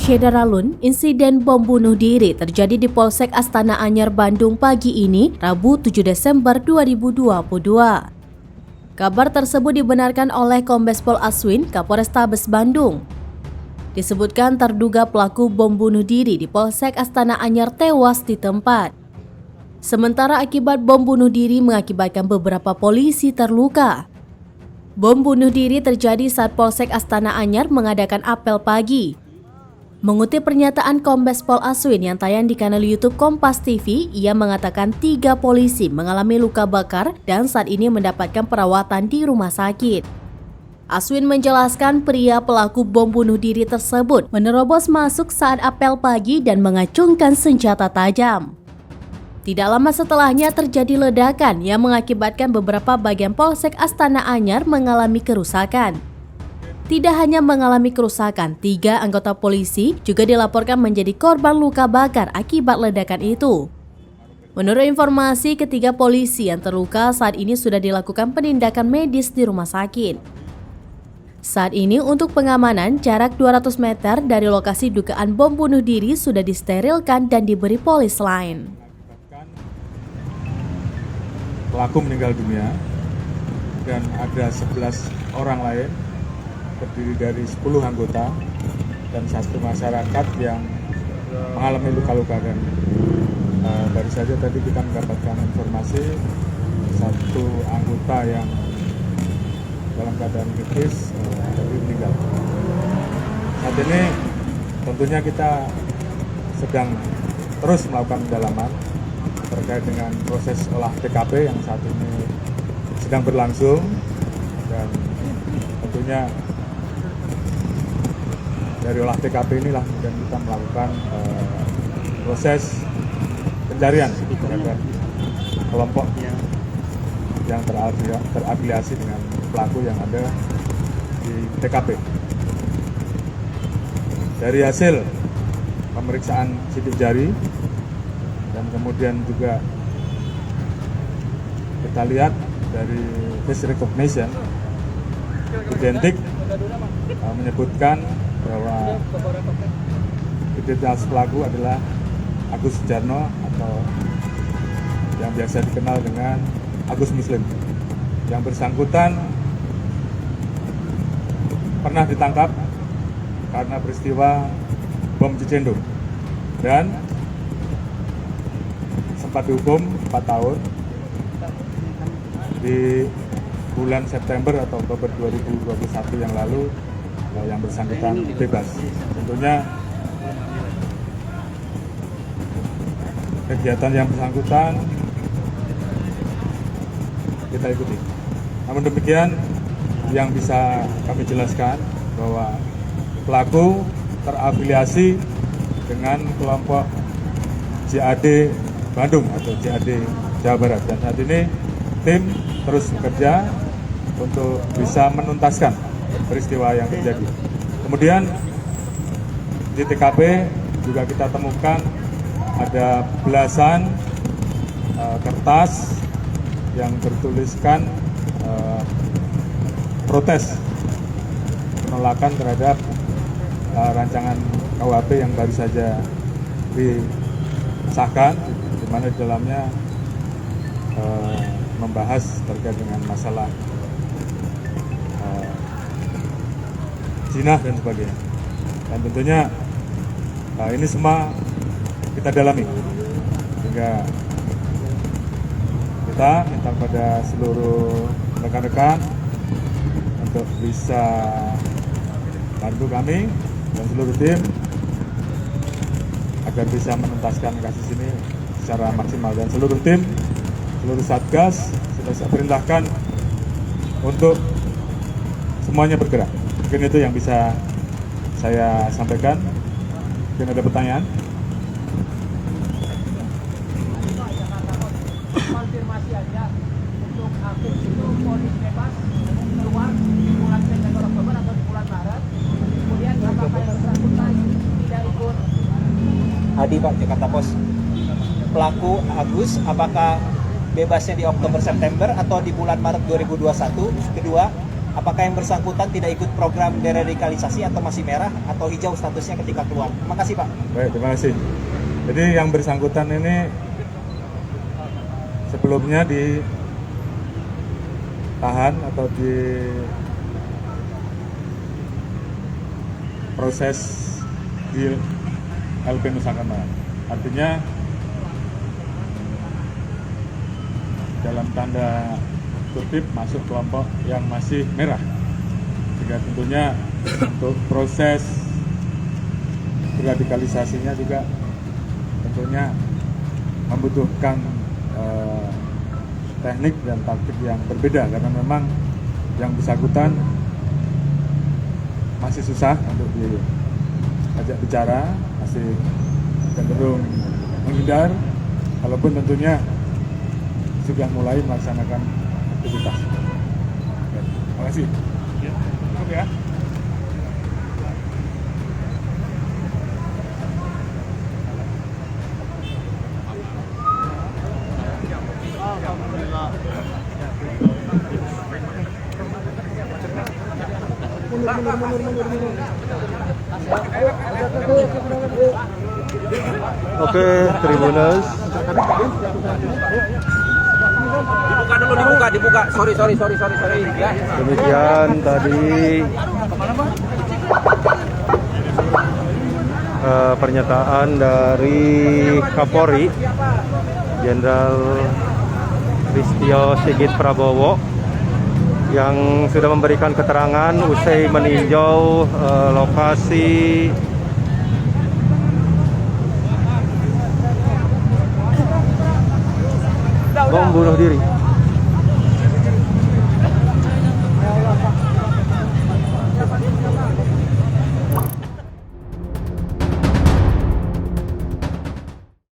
Syederalun, insiden bom bunuh diri terjadi di Polsek Astana Anyar, Bandung pagi ini, Rabu 7 Desember 2022. Kabar tersebut dibenarkan oleh Kombes Pol Aswin, Kapolrestabes Bandung. Disebutkan terduga pelaku bom bunuh diri di Polsek Astana Anyar tewas di tempat. Sementara akibat bom bunuh diri mengakibatkan beberapa polisi terluka. Bom bunuh diri terjadi saat Polsek Astana Anyar mengadakan apel pagi. Mengutip pernyataan Kombes Pol Aswin yang tayang di kanal YouTube Kompas TV, ia mengatakan 3 polisi mengalami luka bakar dan saat ini mendapatkan perawatan di rumah sakit. Aswin menjelaskan pria pelaku bom bunuh diri tersebut menerobos masuk saat apel pagi dan mengacungkan senjata tajam. Tidak lama setelahnya terjadi ledakan yang mengakibatkan beberapa bagian Polsek Astana Anyar mengalami kerusakan. Tidak hanya mengalami kerusakan, 3 anggota polisi juga dilaporkan menjadi korban luka bakar akibat ledakan itu. Menurut informasi, ketiga polisi yang terluka saat ini sudah dilakukan penindakan medis di rumah sakit. Saat ini untuk pengamanan, jarak 200 meter dari lokasi dugaan bom bunuh diri sudah disterilkan dan diberi polis lain. Pelaku meninggal dunia dan ada 11 orang lain, terdiri dari 10 anggota dan 1 masyarakat yang mengalami luka-luka. Dan baru saja tadi kita mendapatkan informasi 1 anggota yang dalam keadaan kritis tapi meninggal. Saat ini tentunya kita sedang terus melakukan pendalaman terkait dengan proses olah TKP yang saat ini sedang berlangsung, dan tentunya dari olah TKP inilah kemudian kita melakukan proses pencarian terhadap kelompok yang terafiliasi dengan pelaku yang ada di TKP. Dari hasil pemeriksaan sidik jari dan kemudian juga kita lihat dari face recognition, identik menyebutkan bahwa identitas pelaku adalah Agus Sujarno atau yang biasa dikenal dengan Agus Muslim. Yang bersangkutan pernah ditangkap karena peristiwa bom Cicendo dan sempat dihukum 4 tahun di bulan September atau Oktober 2021 yang lalu. Yang bersangkutan bebas. Tentunya kegiatan yang bersangkutan kita ikuti. Namun demikian, yang bisa kami jelaskan bahwa pelaku terafiliasi dengan kelompok JAD Bandung atau JAD Jawa Barat, dan saat ini tim terus bekerja untuk bisa menuntaskan peristiwa yang terjadi. Kemudian di TKP juga kita temukan ada belasan kertas yang bertuliskan protes penolakan terhadap rancangan KUHP yang baru saja disahkan, di mana di dalamnya membahas terkait dengan masalah zina dan sebagainya. Dan tentunya ini semua kita dalami, sehingga kita minta kepada seluruh rekan-rekan untuk bisa bantu kami dan seluruh tim agar bisa menuntaskan kasus ini secara maksimal, dan seluruh tim, seluruh satgas sudah saya perintahkan untuk semuanya bergerak. Mungkin itu yang bisa saya sampaikan. Mungkin ada pertanyaan. Konfirmasi aja untuk akun itu polis bebas keluar di bulan September Oktober atau di bulan Maret. Kemudian apakah yang bersangkutan tidak ikut? Adi Pak, Jakarta Pos. Pelaku Agus apakah bebasnya di Oktober September atau di bulan Maret 2021? Kedua, apakah yang bersangkutan tidak ikut program deradikalisasi atau masih merah atau hijau statusnya ketika keluar? Terima kasih Pak. Baik, terima kasih. Jadi yang bersangkutan ini sebelumnya ditahan atau di proses di LP Nusa Kambangan. Artinya dalam tanda kutip masuk kelompok yang masih merah. Sehingga tentunya untuk proses deradikalisasinya juga tentunya membutuhkan teknik dan taktik yang berbeda karena memang yang bersangkutan masih susah untuk diajak bicara, masih cenderung menghindar, walaupun tentunya sudah mulai melaksanakan aktivitas. Terima kasih. Cukup ya. Oke, Tribuners. Dibuka dulu, dibuka. Sorry. Ya. Demikian tadi pernyataan dari Kapolri Jenderal Listio Sigit Prabowo yang sudah memberikan keterangan usai meninjau lokasi bom bunuh diri.